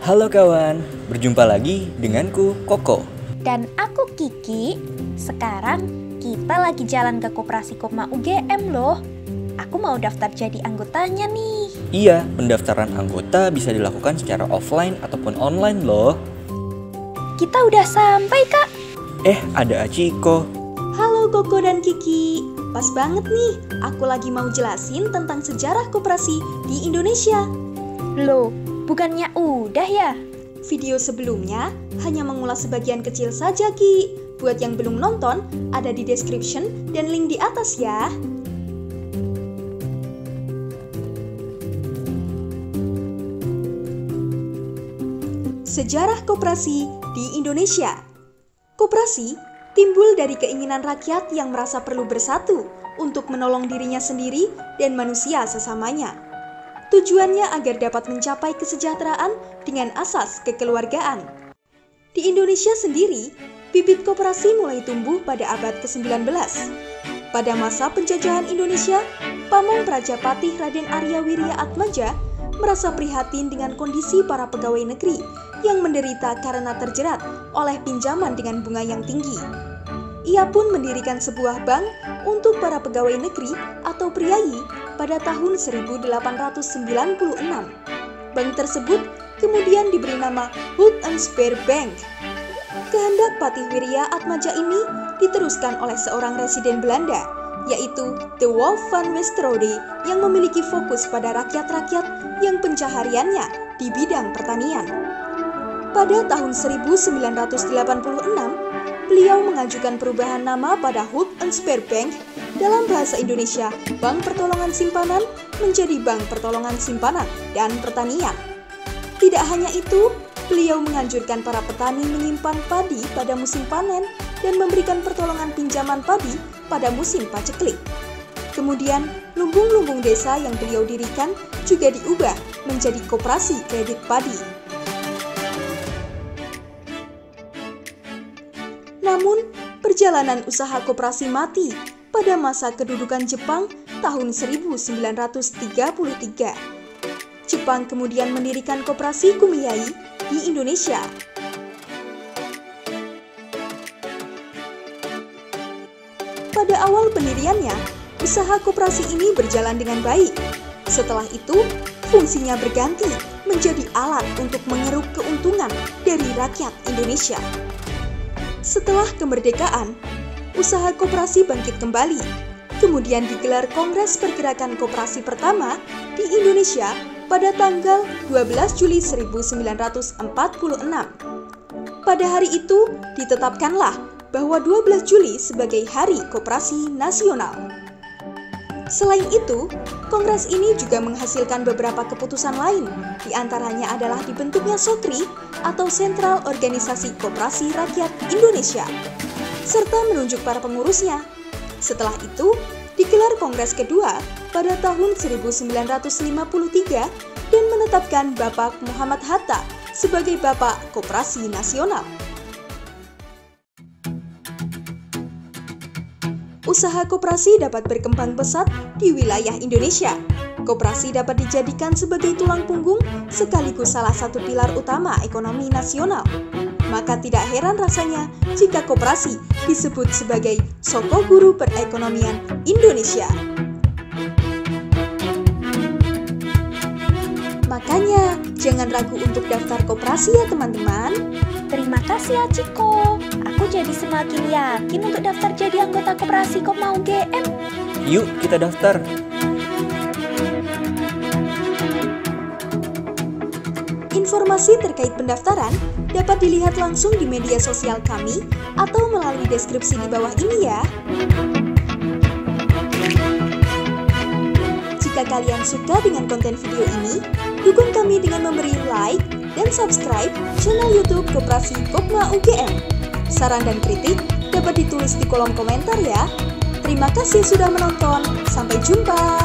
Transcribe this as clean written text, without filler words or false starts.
Halo kawan, berjumpa lagi denganku Koko. Dan aku Kiki. Sekarang kita lagi jalan ke Koperasi Kopma UGM loh. Aku mau daftar jadi anggotanya nih. Iya, pendaftaran anggota bisa dilakukan secara offline ataupun online loh. Kita udah sampai, Kak. Ada Aciko. Halo Koko dan Kiki. Pas banget nih, aku lagi mau jelasin tentang sejarah koperasi di Indonesia. Loh, bukannya udah ya? Video sebelumnya hanya mengulas sebagian kecil saja, Ki. Buat yang belum nonton, ada di description dan link di atas ya. Sejarah koperasi di Indonesia. Koperasi timbul dari keinginan rakyat yang merasa perlu bersatu untuk menolong dirinya sendiri dan manusia sesamanya. Tujuannya agar dapat mencapai kesejahteraan dengan asas kekeluargaan. Di Indonesia sendiri, bibit koperasi mulai tumbuh pada abad ke-19. Pada masa penjajahan Indonesia, Pamong Prajapatih Raden Arya Wirya Atmaja merasa prihatin dengan kondisi para pegawai negeri yang menderita karena terjerat oleh pinjaman dengan bunga yang tinggi. Ia pun mendirikan sebuah bank untuk para pegawai negeri atau priayi pada tahun 1896. Bank tersebut kemudian diberi nama Hood and Spare Bank. Kehendak Patih Wirya Atmaja ini diteruskan oleh seorang residen Belanda, yaitu De Wolf van Westerode, yang memiliki fokus pada rakyat-rakyat yang pencahariannya di bidang pertanian. Pada tahun 1986, beliau mengajukan perubahan nama pada Hood and Spare Bank, dalam bahasa Indonesia Bank Pertolongan Simpanan, menjadi Bank Pertolongan Simpanan dan Pertanian. Tidak hanya itu, beliau menganjurkan para petani menyimpan padi pada musim panen dan memberikan pertolongan pinjaman padi pada musim paceklik. Kemudian, lumbung-lumbung desa yang beliau dirikan juga diubah menjadi koperasi kredit padi. Namun, perjalanan usaha koperasi mati pada masa kedudukan Jepang tahun 1933. Jepang kemudian mendirikan koperasi Kumiai di Indonesia. Pada awal pendiriannya, usaha koperasi ini berjalan dengan baik. Setelah itu, fungsinya berganti menjadi alat untuk mengeruk keuntungan dari rakyat Indonesia. Setelah kemerdekaan, usaha koperasi bangkit kembali. Kemudian digelar Kongres Pergerakan Koperasi pertama di Indonesia pada tanggal 12 Juli 1946. Pada hari itu ditetapkanlah bahwa 12 Juli sebagai Hari Koperasi Nasional. Selain itu, kongres ini juga menghasilkan beberapa keputusan lain, di antaranya adalah dibentuknya SOKRI atau Sentral Organisasi Koperasi Rakyat Indonesia, serta menunjuk para pengurusnya. Setelah itu, digelar kongres kedua pada tahun 1953 dan menetapkan Bapak Muhammad Hatta sebagai Bapak Koperasi Nasional. Usaha koperasi dapat berkembang pesat di wilayah Indonesia. Koperasi dapat dijadikan sebagai tulang punggung sekaligus salah satu pilar utama ekonomi nasional. Maka tidak heran rasanya jika koperasi disebut sebagai soko guru perekonomian Indonesia. Makanya, jangan ragu untuk daftar koperasi ya teman-teman. Terima kasih Aciko. Aku jadi semakin yakin untuk daftar jadi anggota Koperasi Kopma UGM. Yuk kita daftar. Informasi terkait pendaftaran dapat dilihat langsung di media sosial kami atau melalui deskripsi di bawah ini ya. Jika kalian suka dengan konten video ini, dukung kami dengan memberi like dan subscribe channel YouTube Koperasi Kopma UGM. Saran dan kritik dapat ditulis di kolom komentar ya. Terima kasih sudah menonton. Sampai jumpa.